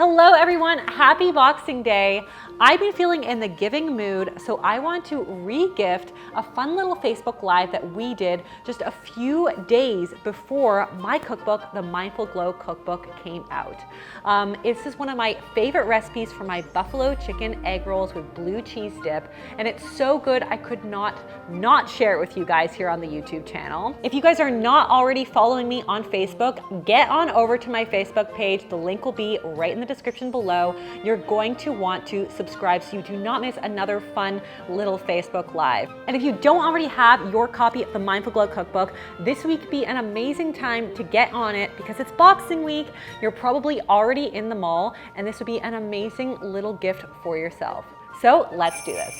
Hello everyone, happy Boxing Day. I've been feeling in the giving mood, so I want to re-gift a fun little Facebook Live that we did just a few days before my cookbook, the Mindful Glow Cookbook, came out. This is one of my favorite recipes for my buffalo chicken egg rolls with blue cheese dip, and it's so good I could not share it with you guys here on the YouTube channel. If you guys are not already following me on Facebook, get on over to my Facebook page. The link will be right in the description below. You're going to want to subscribe so you do not miss another fun little Facebook Live. And if you don't already have your copy of the Mindful Glow Cookbook, this week be an amazing time to get on it because it's Boxing Week. You're probably already in the mall, and this would be an amazing little gift for yourself. So let's do this.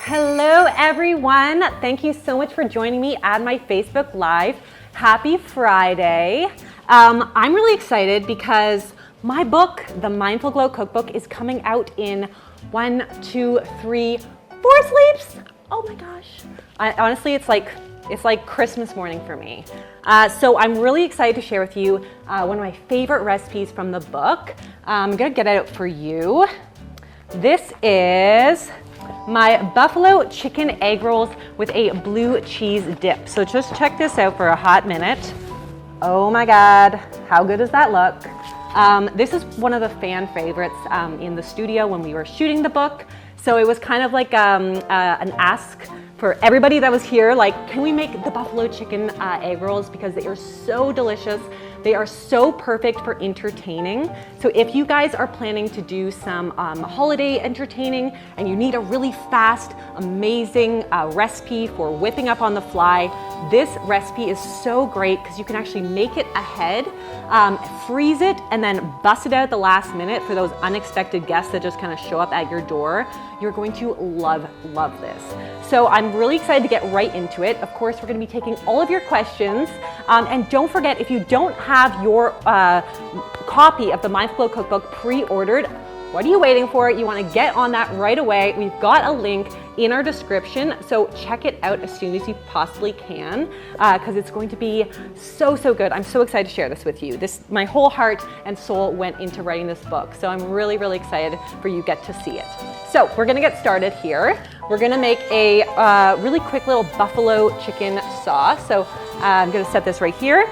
Hello everyone. Thank you so much for joining me at my Facebook Live. Happy Friday. I'm really excited because my book, the Mindful Glow Cookbook, is coming out in 1, 2, 3, 4 sleeps. Oh my gosh. Honestly, it's like Christmas morning for me. So I'm really excited to share with you one of my favorite recipes from the book. I'm gonna get it out for you. This is my buffalo chicken egg rolls with a blue cheese dip. So just check this out for a hot minute. Oh my God, how good does that look? This is one of the fan favorites in the studio when we were shooting the book. So it was kind of like an ask for everybody that was here, like, can we make the buffalo chicken egg rolls because they are so delicious. They are so perfect for entertaining. So if you guys are planning to do some holiday entertaining and you need a really fast, amazing recipe for whipping up on the fly, this recipe is so great because you can actually make it ahead, freeze it, and then bust it out at the last minute for those unexpected guests that just kind of show up at your door. You're going to love this. So I'm really excited to get right into it. Of course, we're going to be taking all of your questions. And don't forget, if you don't have your copy of the Mindful Glow Cookbook pre-ordered, what are you waiting for? You want to get on that right away. We've got a link in our description, so check it out as soon as you possibly can, because it's going to be so good. I'm so excited to share this with you. My whole heart and soul went into writing this book, so I'm really excited for you to get to see it. So we're gonna get started here. We're gonna make a really quick little buffalo chicken sauce. So I'm gonna set this right here,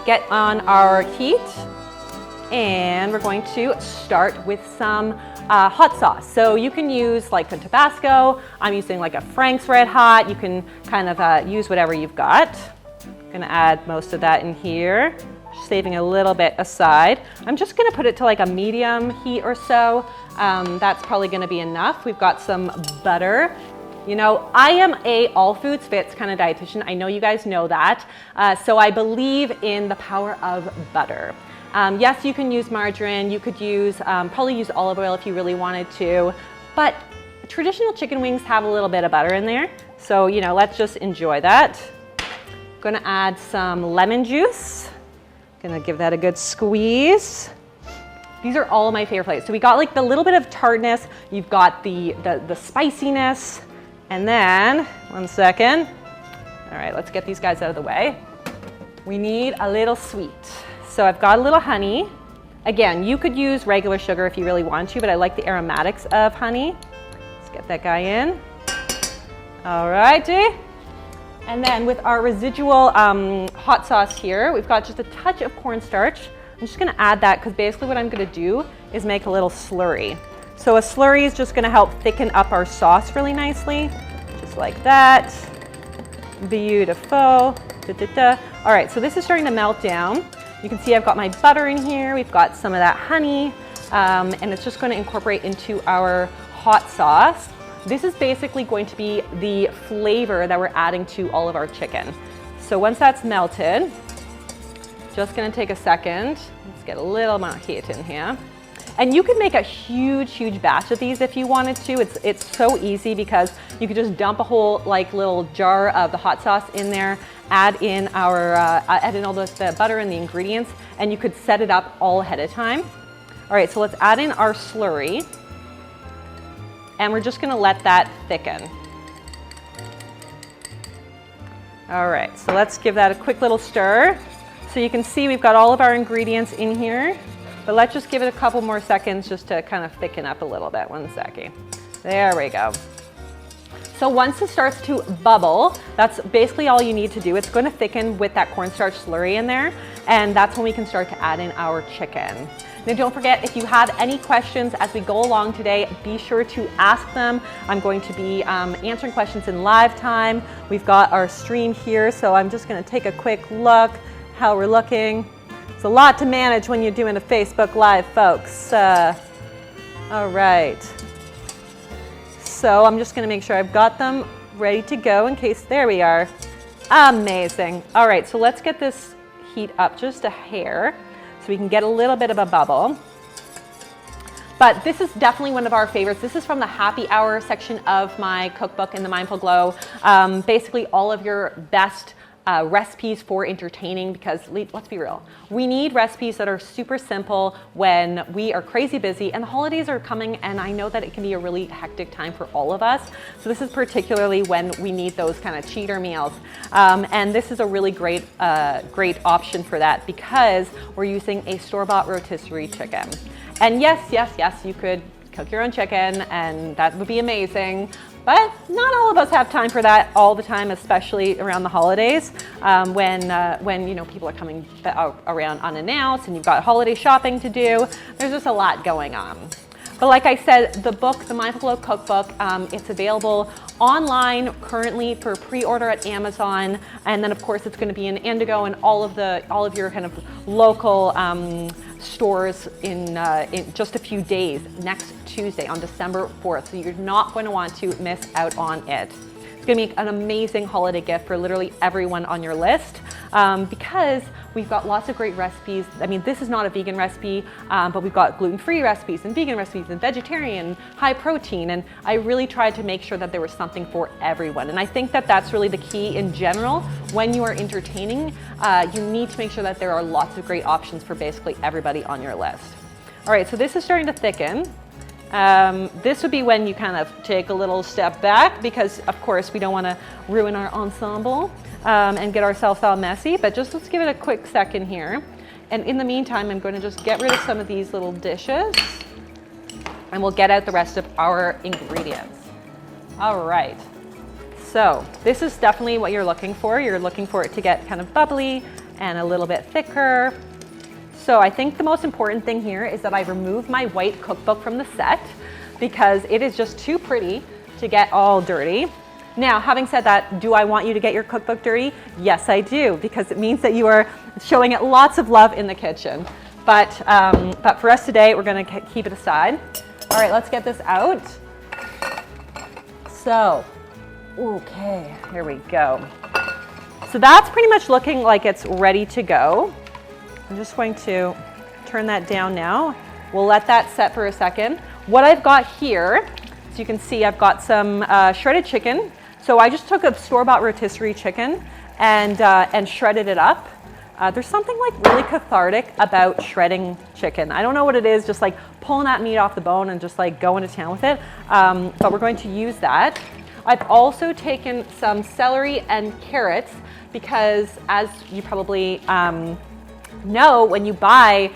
get on our heat, and we're going to start with some hot sauce. So you can use like a Tabasco. I'm using like a Frank's Red Hot. You can kind of use whatever you've got. I'm gonna add most of that in here, saving a little bit aside. I'm just gonna put it to like a medium heat or so. That's probably gonna be enough. We've got some butter. You know, I am a all foods fits kind of dietitian. I know you guys know that. So I believe in the power of butter. Yes, you can use margarine. You could use, probably use olive oil if you really wanted to, but traditional chicken wings have a little bit of butter in there. So, you know, let's just enjoy that. Gonna add some lemon juice. Gonna give that a good squeeze. These are all of my favorite flavors. So we got like the little bit of tartness, you've got the spiciness, and then, one second. All right, let's get these guys out of the way. We need a little sweet. So I've got a little honey. Again, you could use regular sugar if you really want to, but I like the aromatics of honey. Let's get that guy in. All righty. And then with our residual hot sauce here, we've got just a touch of cornstarch. I'm just gonna add that because basically what I'm gonna do is make a little slurry. So a slurry is just gonna help thicken up our sauce really nicely, just like that. Beautiful. All right, so this is starting to melt down. You can see I've got my butter in here. We've got some of that honey, and it's just gonna incorporate into our hot sauce. This is basically going to be the flavor that we're adding to all of our chicken. So once that's melted, just gonna take a second. Let's get a little amount of heat in here. And you could make a huge batch of these if you wanted to. It's so easy because you could just dump a whole like little jar of the hot sauce in there, add in all the butter and the ingredients, and you could set it up all ahead of time. All right, so let's add in our slurry, and we're just gonna let that thicken. All right, so let's give that a quick little stir. So you can see we've got all of our ingredients in here. But let's just give it a couple more seconds just to kind of thicken up a little bit. 1 second. There we go. So once it starts to bubble, that's basically all you need to do. It's going to thicken with that cornstarch slurry in there, and that's when we can start to add in our chicken. Now don't forget, if you have any questions as we go along today, be sure to ask them. I'm going to be answering questions in live time. We've got our stream here, so I'm just going to take a quick look how we're looking. It's a lot to manage when you're doing a Facebook Live, folks. All right. So I'm just going to make sure I've got them ready to go in case, there we are. Amazing. All right, so let's get this heat up just a hair so we can get a little bit of a bubble. But this is definitely one of our favorites. This is from the happy hour section of my cookbook in the Mindful Glow. Basically all of your best recipes for entertaining, because let's be real, we need recipes that are super simple when we are crazy busy and the holidays are coming, and I know that it can be a really hectic time for all of us. So this is particularly when we need those kind of cheater meals. And this is a really great option for that because we're using a store-bought rotisserie chicken. And yes, you could cook your own chicken and that would be amazing. But not all of us have time for that all the time, especially around the holidays, when you know people are coming around unannounced and you've got holiday shopping to do. There's just a lot going on. But like I said, the book, the Mindful Glow Cookbook, it's available online currently for pre-order at Amazon, and then of course it's going to be in Indigo and all of your kind of local stores in just a few days, next Tuesday on December 4th. So you're not going to want to miss out on it. It's going to be an amazing holiday gift for literally everyone on your list because we've got lots of great recipes. I mean, this is not a vegan recipe, but we've got gluten-free recipes and vegan recipes and vegetarian, high protein, and I really tried to make sure that there was something for everyone. And I think that that's really the key in general. When you are entertaining, you need to make sure that there are lots of great options for basically everybody on your list. All right, so this is starting to thicken. This would be when you kind of take a little step back because of course we don't want to ruin our ensemble and get ourselves all messy, but just let's give it a quick second here. And in the meantime, I'm going to just get rid of some of these little dishes and we'll get out the rest of our ingredients. All right, so this is definitely what you're looking for. You're looking for it to get kind of bubbly and a little bit thicker. So I think the most important thing here is that I remove my white cookbook from the set because it is just too pretty to get all dirty. Now, having said that, do I want you to get your cookbook dirty? Yes, I do, because it means that you are showing it lots of love in the kitchen. But for us today, we're going to keep it aside. All right, let's get this out. So, okay, here we go. So that's pretty much looking like it's ready to go. I'm just going to turn that down now. We'll let that set for a second. What I've got here, as you can see, I've got some shredded chicken. So I just took a store-bought rotisserie chicken and shredded it up. There's something like really cathartic about shredding chicken. I don't know what it is, just like pulling that meat off the bone and just like going to town with it. But we're going to use that. I've also taken some celery and carrots because, as you probably know, when you buy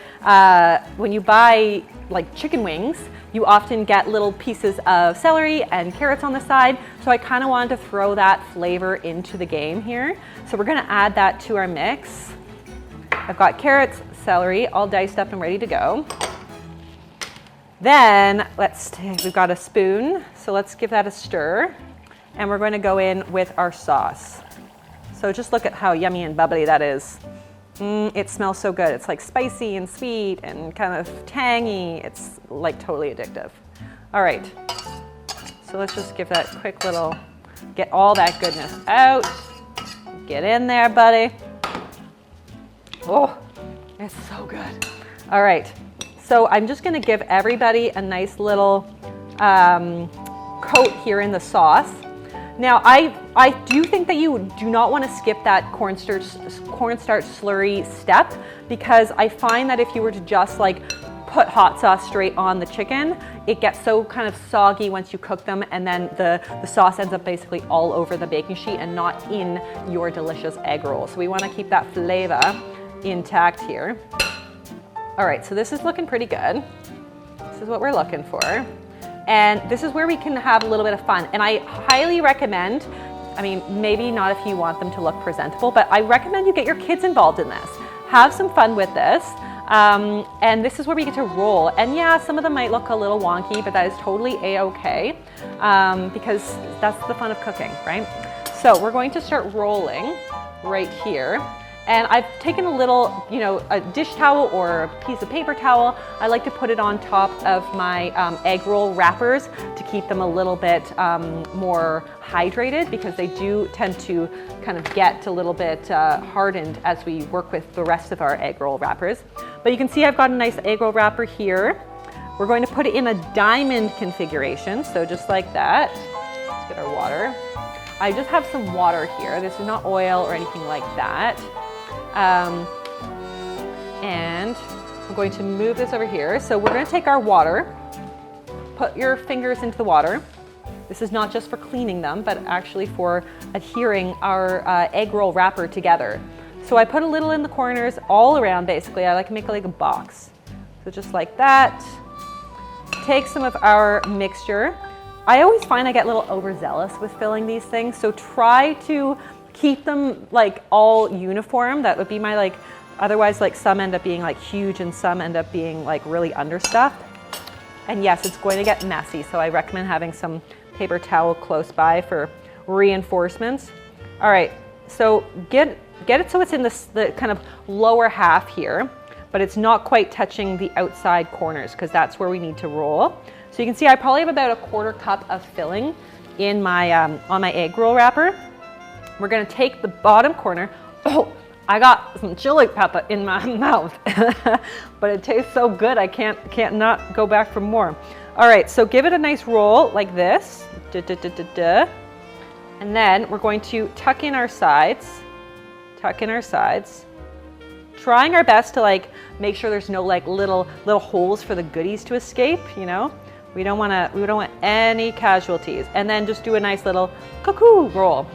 like chicken wings, you often get little pieces of celery and carrots on the side. So I kind of wanted to throw that flavor into the game here. So we're going to add that to our mix. I've got carrots, celery, all diced up and ready to go. Then we've got a spoon, so let's give that a stir. And we're going to go in with our sauce. So just look at how yummy and bubbly that is. It smells so good. It's like spicy and sweet and kind of tangy. It's like totally addictive. All right, so let's just give that quick little, get all that goodness out. Get in there, buddy. Oh, it's so good. All right, so I'm just gonna give everybody a nice little coat here in the sauce. Now, I do think that you do not want to skip that cornstarch slurry step because I find that if you were to just like put hot sauce straight on the chicken, it gets so kind of soggy once you cook them, and then the sauce ends up basically all over the baking sheet and not in your delicious egg roll. So we want to keep that flavor intact here. All right, so this is looking pretty good. This is what we're looking for. And this is where we can have a little bit of fun. And I highly recommend, I mean, maybe not if you want them to look presentable, but I recommend you get your kids involved in this. Have some fun with this. And this is where we get to roll. And yeah, some of them might look a little wonky, but that is totally a-okay, because that's the fun of cooking, right? So we're going to start rolling right here. And I've taken a little, a dish towel or a piece of paper towel. I like to put it on top of my egg roll wrappers to keep them a little bit more hydrated, because they do tend to kind of get a little bit hardened as we work with the rest of our egg roll wrappers. But you can see I've got a nice egg roll wrapper here. We're going to put it in a diamond configuration, so just like that. Let's get our water. I just have some water here. This is not oil or anything like that. And I'm going to move this over here. So we're going to take our water, put your fingers into the water. This is not just for cleaning them, but actually for adhering our egg roll wrapper together. So I put a little in the corners all around, basically. I like to make like a box. So just like that. Take some of our mixture. I always find I get a little overzealous with filling these things, so try to keep them like all uniform. That would be my otherwise some end up being like huge and some end up being like really understuffed. And yes, it's going to get messy, so I recommend having some paper towel close by for reinforcements. All right, so get it so it's in the kind of lower half here, but it's not quite touching the outside corners, because that's where we need to roll. So you can see I probably have about a 1/4 cup of filling in my on my egg roll wrapper. We're gonna take the bottom corner. Oh, I got some chili pepper in my mouth, but it tastes so good I can't not go back for more. All right, so give it a nice roll like this. And then we're going to tuck in our sides. Trying our best to make sure there's no little holes for the goodies to escape, We don't want any casualties. And then just do a nice little cuckoo roll.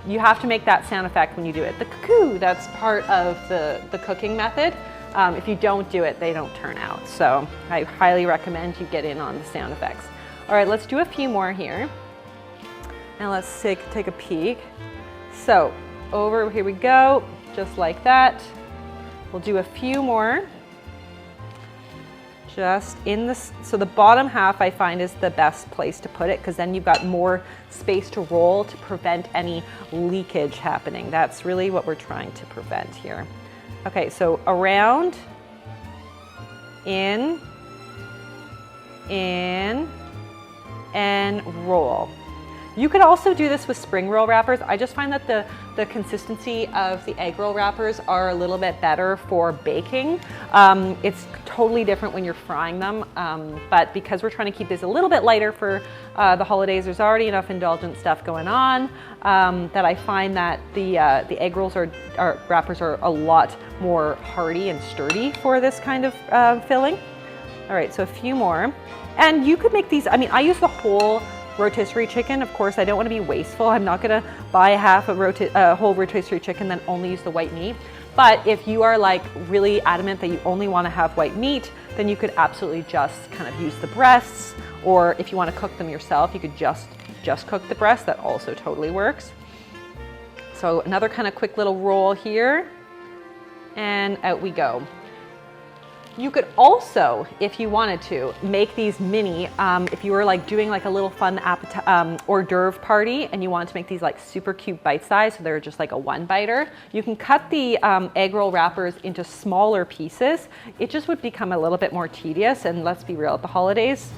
You have to make that sound effect when you do it. The cuckoo, that's part of the cooking method. If you don't do it, they don't turn out. So I highly recommend you get in on the sound effects. All right, let's do a few more here. Now let's take a peek. So over here we go, just like that. We'll do a few more. Just in this, so the bottom half I find is the best place to put it, because then you've got more space to roll to prevent any leakage happening. That's really what we're trying to prevent here. Okay, so around, in, and roll. You could also do this with spring roll wrappers. I just find that the consistency of the egg roll wrappers are a little bit better for baking. It's totally different when you're frying them, but because we're trying to keep this a little bit lighter for the holidays, there's already enough indulgent stuff going on that I find that the egg rolls wrappers are a lot more hardy and sturdy for this kind of filling. All right, so a few more. And you could make these, I use the whole rotisserie chicken. Of course, I don't want to be wasteful. I'm not going to buy a whole rotisserie chicken, then only use the white meat. But if you are really adamant that you only want to have white meat, then you could absolutely just kind of use the breasts. Or if you want to cook them yourself, you could just cook the breast. That also totally works. So another kind of quick little roll here, and out we go. You could also, if you wanted to, make these mini, if you were doing a little fun hors d'oeuvre party and you wanted to make these super cute bite size, so they're just a 1-biter, you can cut the egg roll wrappers into smaller pieces. It just would become a little bit more tedious, and let's be real, at the holidays,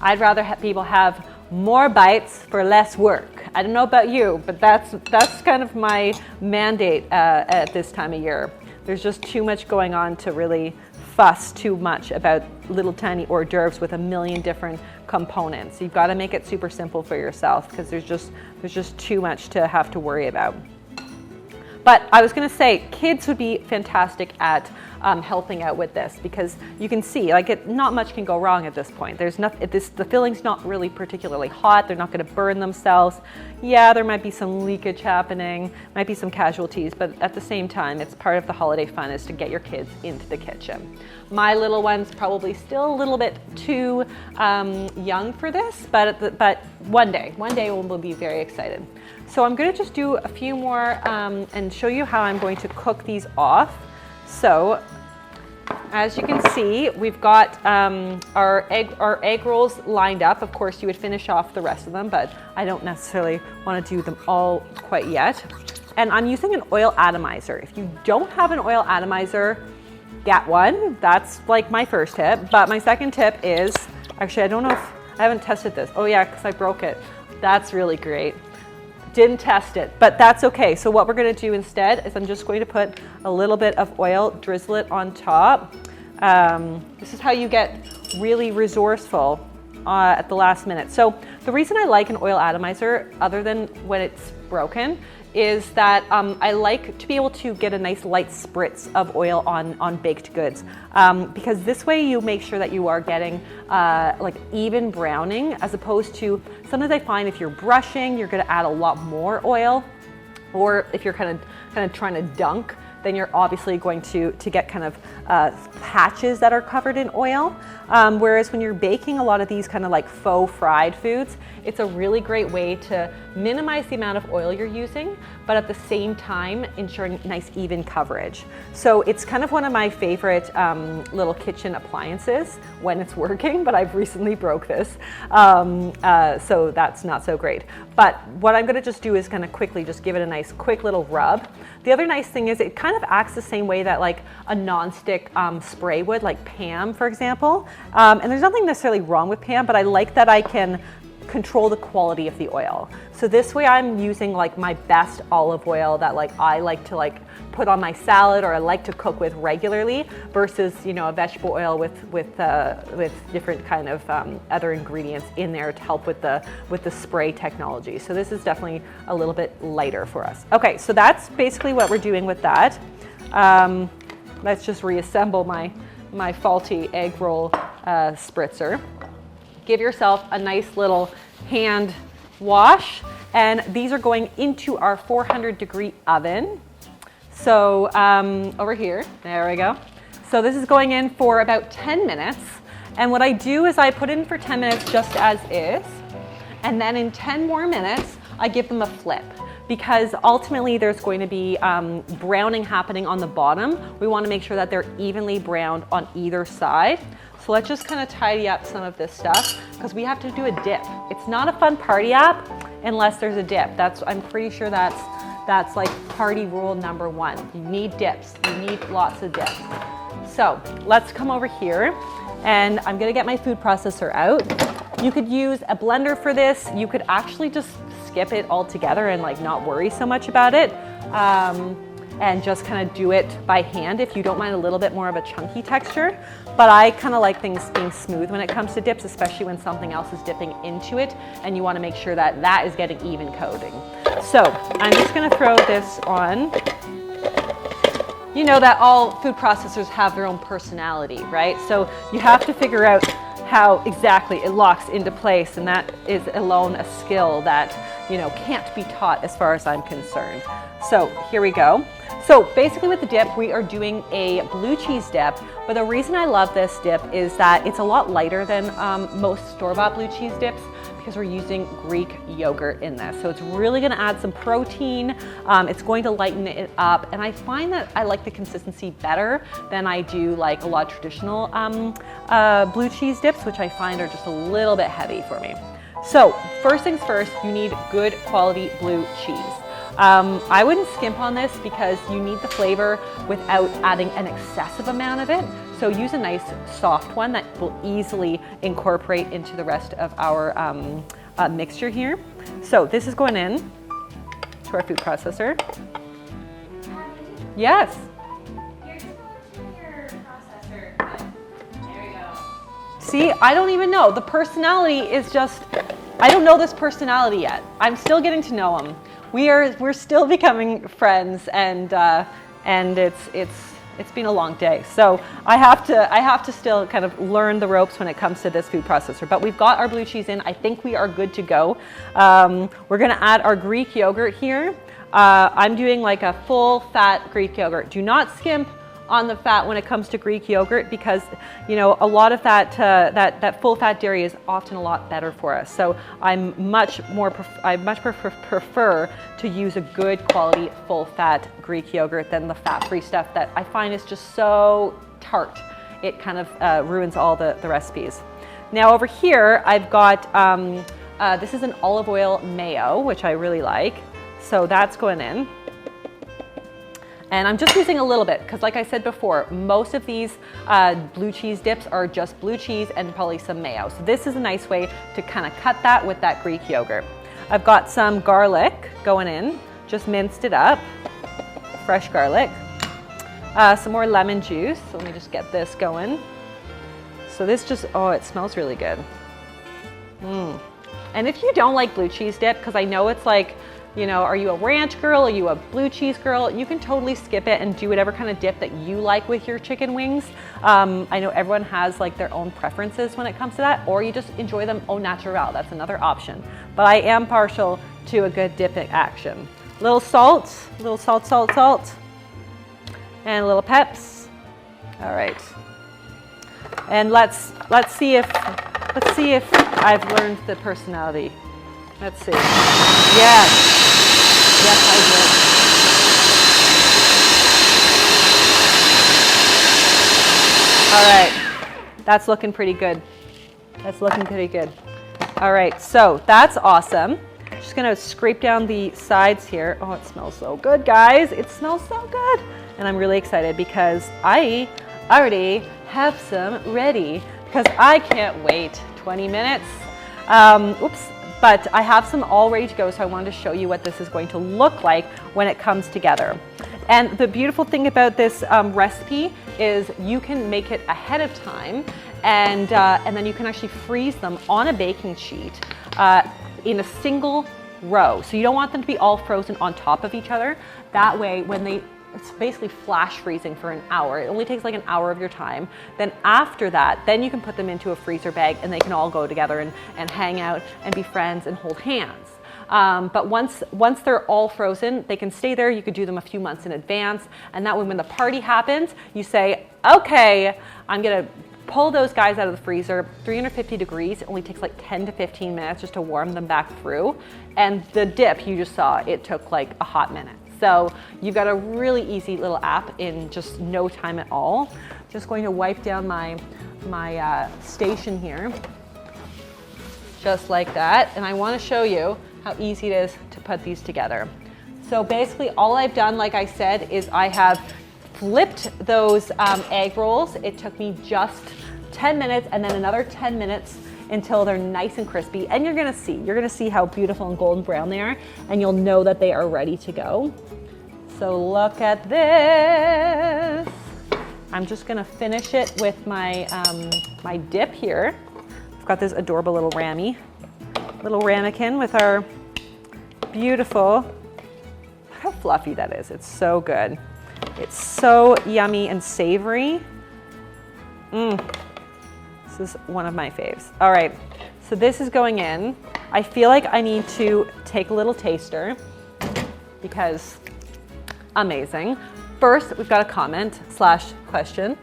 I'd rather have people have more bites for less work. I don't know about you, but that's kind of my mandate at this time of year. There's just too much going on to really fuss too much about little tiny hors d'oeuvres with a million different components. You've got to make it super simple for yourself, because there's just too much to have to worry about. But I was going to say, kids would be fantastic at helping out with this, because you can see like not much can go wrong at this point. There's nothing, the filling's not really particularly hot. They're not going to burn themselves. Yeah, there might be some leakage happening, might be some casualties, but at the same time, it's part of the holiday fun is to get your kids into the kitchen. My little one's probably still a little bit too young for this, but one day we'll be very excited. So I'm going to just do a few more and show you how I'm going to cook these off. So as you can see, we've got our egg rolls lined up. Of course, you would finish off the rest of them, but I don't necessarily want to do them all quite yet. And I'm using an oil atomizer. If you don't have an oil atomizer, get one. That's like my first tip. But my second tip is, actually, I don't know if, I haven't tested this. Oh yeah, because I broke it. That's really great. Didn't test it, but that's okay. So what we're going to do instead is I'm just going to put a little bit of oil, drizzle it on top. This is how you get really resourceful at the last minute. So the reason I like an oil atomizer, other than when it's broken, is that I like to be able to get a nice light spritz of oil on baked goods, because this way you make sure that you are getting like even browning, as opposed to sometimes I find if you're brushing, you're going to add a lot more oil, or if you're kind of trying to dunk, then you're obviously going to get kind of patches that are covered in oil. Whereas when you're baking a lot of these kind of like faux fried foods, it's a really great way to minimize the amount of oil you're using, but at the same time ensuring nice even coverage. So it's kind of one of my favorite little kitchen appliances when it's working, but I've recently broke this. So that's not so great. But what I'm gonna just do is gonna quickly just give it a nice quick little rub. The other nice thing is it kind of acts the same way that like a non-stick spray would, like Pam, for example. And there's nothing necessarily wrong with Pam, but I like that I can control the quality of the oil. So this way I'm using like my best olive oil that like I like to like put on my salad, or I like to cook with regularly, versus, you know, a vegetable oil with different kind of other ingredients in there to help with the spray technology. So this is definitely a little bit lighter for us. Okay, so that's basically what we're doing with that. Let's just reassemble my faulty egg roll spritzer. Give yourself a nice little hand wash, and these are going into our 400-degree oven. So over here, there we go. So this is going in for about 10 minutes. And what I do is I put it in for 10 minutes just as is. And then in 10 more minutes, I give them a flip, because ultimately there's going to be browning happening on the bottom. We want to make sure that they're evenly browned on either side. So let's just kind of tidy up some of this stuff, because we have to do a dip. It's not a fun party app unless there's a dip. I'm pretty sure that's like party rule number one. You need dips. You need lots of dips. So let's come over here, and I'm gonna get my food processor out. You could use a blender for this. You could actually just skip it altogether and like not worry so much about it. And just kind of do it by hand if you don't mind a little bit more of a chunky texture. But I kind of like things being smooth when it comes to dips, especially when something else is dipping into it and you want to make sure that that is getting even coating. So I'm just going to throw this on. You know that all food processors have their own personality, right? So you have to figure out how exactly it locks into place, and that is alone a skill that, you know, can't be taught as far as I'm concerned. So here we go. So basically with the dip, we are doing a blue cheese dip, but the reason I love this dip is that it's a lot lighter than most store-bought blue cheese dips, because we're using Greek yogurt in this. So it's really gonna add some protein. It's going to lighten it up. And I find that I like the consistency better than I do like a lot of traditional blue cheese dips, which I find are just a little bit heavy for me. So first things first, you need good quality blue cheese. I wouldn't skimp on this because you need the flavor without adding an excessive amount of it. So use a nice soft one that will easily incorporate into the rest of our mixture here. So this is going in to our food processor. Yes. You're just going to your processor. There we go. See, I don't even know. The personality is just, I don't know this personality yet. I'm still getting to we're still becoming friends, and it's it's been a long day. So I have to still kind of learn the ropes when it comes to this food processor. But we've got our blue cheese in. I think we are good to go. We're gonna add our Greek yogurt here. I'm doing like a full fat Greek yogurt. Do not skimp on the fat when it comes to Greek yogurt, because you know a lot of that full fat dairy is often a lot better for us. So I much prefer to use a good quality full fat Greek yogurt than the fat-free stuff that I find is just so tart. It kind of ruins all the recipes. Now over here I've got this is an olive oil mayo, which I really like. So that's going in. And I'm just using a little bit because, like I said before, most of these blue cheese dips are just blue cheese and probably some mayo. So this is a nice way to kind of cut that with that Greek yogurt. I've got some garlic going in, just minced it up, fresh garlic. Some more lemon juice. So let me just get this going. So this just, oh, it smells really good. And if you don't like blue cheese dip, because I know it's like, you know, are you a ranch girl? Are you a blue cheese girl? You can totally skip it and do whatever kind of dip that you like with your chicken wings. I know everyone has like their own preferences when it comes to that, or you just enjoy them au naturel. That's another option. But I am partial to a good dipping action. Little salt, and a little peps. All right. And let's see if I've learned the personality. Let's see. Yes. Yes, I did. All right. That's looking pretty good. That's looking pretty good. All right. So that's awesome. Just going to scrape down the sides here. Oh, it smells so good, guys. It smells so good. And I'm really excited because I already have some ready because I can't wait 20 minutes. Oops. But I have some all ready to go, so I wanted to show you what this is going to look like when it comes together. And the beautiful thing about this recipe is you can make it ahead of time, and then you can actually freeze them on a baking sheet in a single row. So you don't want them to be all frozen on top of each other. That way, it's basically flash freezing for an hour. It only takes like an hour of your time. Then after that, then you can put them into a freezer bag and they can all go together and hang out and be friends and hold hands. But once they're all frozen, they can stay there. You could do them a few months in advance. And that way when the party happens, you say, okay, I'm gonna pull those guys out of the freezer, 350 degrees. It only takes like 10 to 15 minutes just to warm them back through. And the dip you just saw, it took like a hot minute. So you've got a really easy little app in just no time at all. Just going to wipe down my station here, just like that. And I want to show you how easy it is to put these together. So basically all I've done, like I said, is I have flipped those egg rolls. It took me just 10 minutes and then another 10 minutes until they're nice and crispy. And you're gonna see how beautiful and golden brown they are, and you'll know that they are ready to go. So look at this. I'm just gonna finish it with my my dip here. I've got this adorable little ramekin with our beautiful, look how fluffy that is. It's so good. It's so yummy and savory. This is one of my faves. All right, so this is going in. I feel like I need to take a little taster because amazing. First, we've got a comment / question.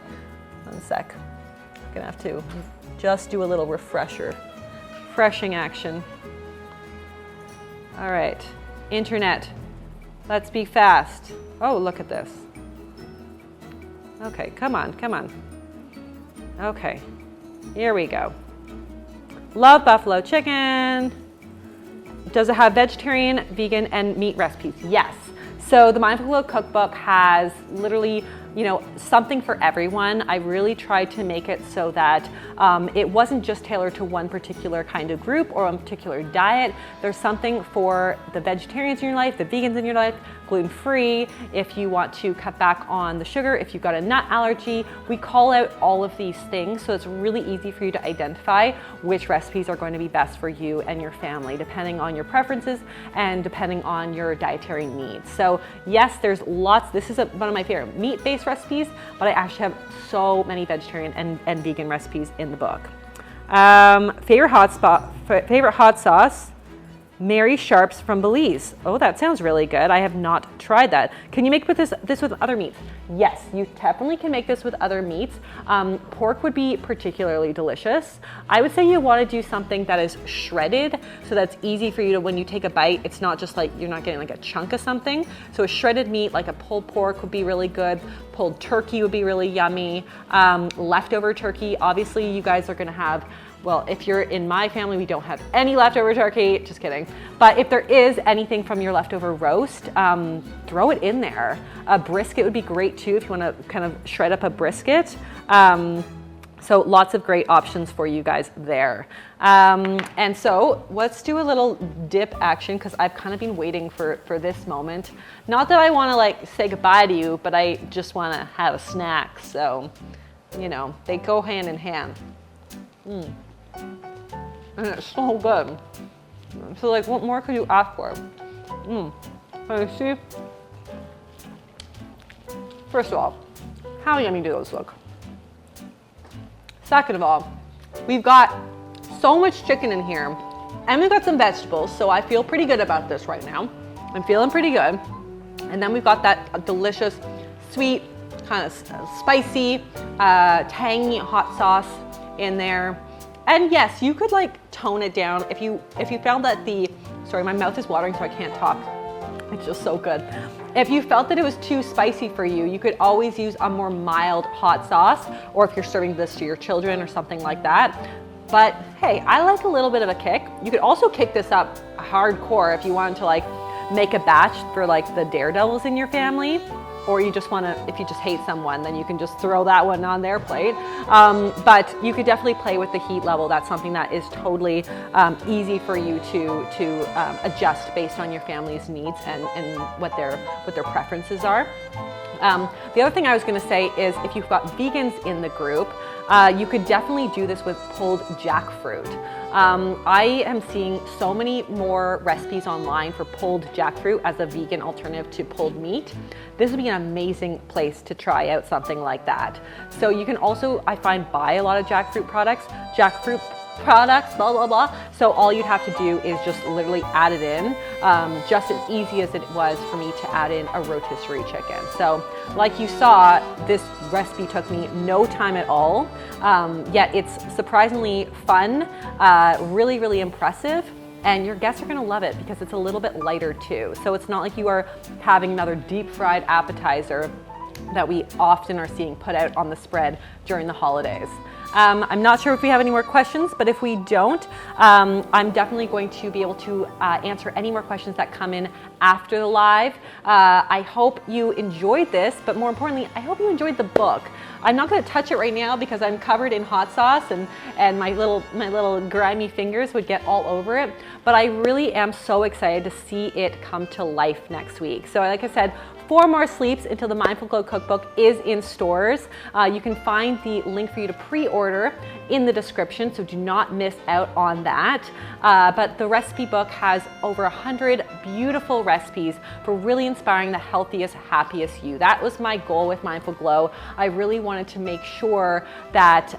One sec. I'm gonna have to just do a little refreshing action. All right, internet, let's be fast. Oh, look at this. Okay, come on. Okay, here we go. Love buffalo chicken. Does it have vegetarian, vegan, and meat recipes? Yes. So the Mindful Glow Cookbook has literally, something for everyone. I really tried to make it so that it wasn't just tailored to one particular kind of group or one particular diet. There's something for the vegetarians in your life, the vegans in your life, gluten-free, if you want to cut back on the sugar, if you've got a nut allergy. We call out all of these things, so it's really easy for you to identify which recipes are going to be best for you and your family, depending on your preferences and depending on your dietary needs. So yes, there's lots. This is one of my favorite meat-based plant-based recipes, but I actually have so many vegetarian and vegan recipes in the book. Favorite hot sauce, Mary Sharp's from Belize. Oh, that sounds really good. I have not tried that. Can you make this with other meats? Yes, you definitely can make this with other meats. Pork would be particularly delicious. I would say you want to do something that is shredded, so that's easy for you to, when you take a bite, it's not just like, you're not getting like a chunk of something. So a shredded meat, like a pulled pork would be really good. Pulled turkey would be really yummy. Leftover turkey, obviously you guys are gonna have, well, if you're in my family, we don't have any leftover turkey, just kidding. But if there is anything from your leftover roast, throw it in there. A brisket would be great too, if you wanna kind of shred up a brisket. So lots of great options for you guys there. And so let's do a little dip action, because I've kind of been waiting for this moment. Not that I wanna like say goodbye to you, but I just wanna have a snack. So, you know, they go hand in hand. And it's so good. So like, what more could you ask for? Can you see? First of all, how yummy do those look? Second of all, we've got so much chicken in here, and we've got some vegetables, so I feel pretty good about this right now. I'm feeling pretty good. And then we've got that delicious, sweet, kind of spicy, tangy hot sauce in there. And yes, you could like tone it down if you found that sorry, my mouth is watering so I can't talk. It's just so good. If you felt that it was too spicy for you, you could always use a more mild hot sauce, or if you're serving this to your children or something like that. But hey, I like a little bit of a kick. You could also kick this up hardcore if you wanted to like make a batch for like the daredevils in your family. Or you just want to, if you just hate someone, then you can just throw that one on their plate. But you could definitely play with the heat level. That's something that is totally easy for you to adjust based on your family's needs and what their preferences are. The other thing I was going to say is, if you've got vegans in the group, you could definitely do this with pulled jackfruit. I am seeing so many more recipes online for pulled jackfruit as a vegan alternative to pulled meat. This would be an amazing place to try out something like that. So you can also, I find, buy a lot of jackfruit products, blah, blah, blah. So all you'd have to do is just literally add it in, just as easy as it was for me to add in a rotisserie chicken. So like you saw, this recipe took me no time at all, yet it's surprisingly fun, really, really impressive. And your guests are gonna love it because it's a little bit lighter too. So it's not like you are having another deep fried appetizer that we often are seeing put out on the spread during the holidays. I'm not sure if we have any more questions, but if we don't, I'm definitely going to be able to answer any more questions that come in after the live. I hope you enjoyed this, but more importantly, I hope you enjoyed the book. I'm not going to touch it right now because I'm covered in hot sauce and my little grimy fingers would get all over it. But I really am so excited to see it come to life next week. So like I said, 4 more sleeps until the Mindful Glow Cookbook is in stores. You can find the link for you to pre-order in the description, so do not miss out on that. But the recipe book has over 100 beautiful recipes for really inspiring the healthiest, happiest you. That was my goal with Mindful Glow. I really wanted to make sure that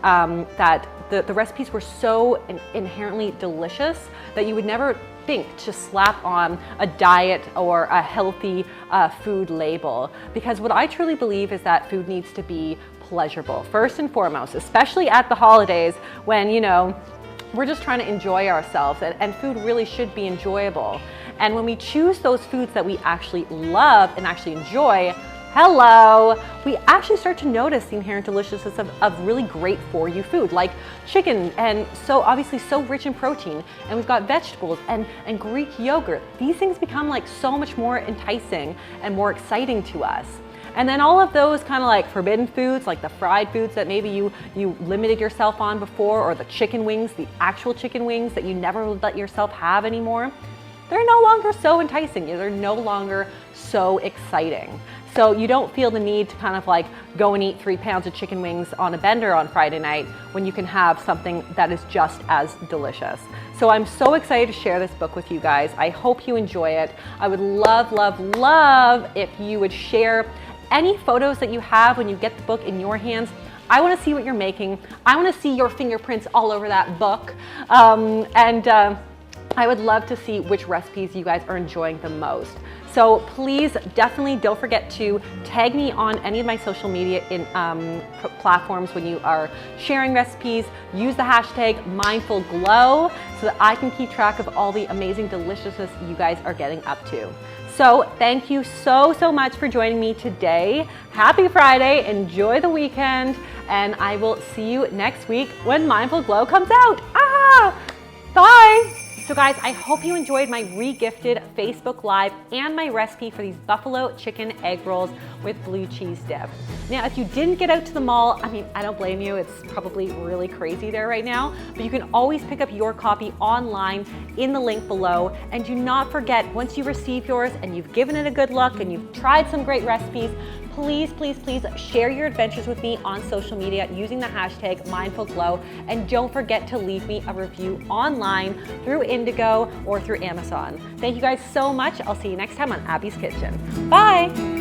the recipes were so inherently delicious that you would never think to slap on a diet or a healthy food label. Because what I truly believe is that food needs to be pleasurable, first and foremost, especially at the holidays when, you know, we're just trying to enjoy ourselves, and food really should be enjoyable. And when we choose those foods that we actually love and actually enjoy, we actually start to notice the inherent deliciousness of really great for you food, like chicken, and so obviously so rich in protein, and we've got vegetables and Greek yogurt. These things become like so much more enticing and more exciting to us. And then all of those kind of like forbidden foods, like the fried foods that maybe you limited yourself on before, or the chicken wings, the actual chicken wings that you never let yourself have anymore, they're no longer so enticing. They're no longer so exciting. So you don't feel the need to kind of like go and eat 3 pounds of chicken wings on a bender on Friday night when you can have something that is just as delicious. So I'm so excited to share this book with you guys. I hope you enjoy it. I would love, love, love if you would share any photos that you have when you get the book in your hands. I want to see what you're making. I want to see your fingerprints all over that book. I would love to see which recipes you guys are enjoying the most. So please definitely don't forget to tag me on any of my social media platforms when you are sharing recipes. Use the hashtag #MindfulGlow so that I can keep track of all the amazing deliciousness you guys are getting up to. So thank you so much for joining me today. Happy Friday, enjoy the weekend, and I will see you next week when Mindful Glow comes out. Bye. So guys, I hope you enjoyed my re-gifted Facebook Live and my recipe for these buffalo chicken egg rolls with blue cheese dip. Now, if you didn't get out to the mall, I mean, I don't blame you. It's probably really crazy there right now, but you can always pick up your copy online in the link below. And do not forget, once you receive yours and you've given it a good look and you've tried some great recipes, please share your adventures with me on social media using the hashtag #MindfulGlow, and don't forget to leave me a review online through Indigo or through Amazon. Thank you guys so much. I'll see you next time on Abby's Kitchen. Bye.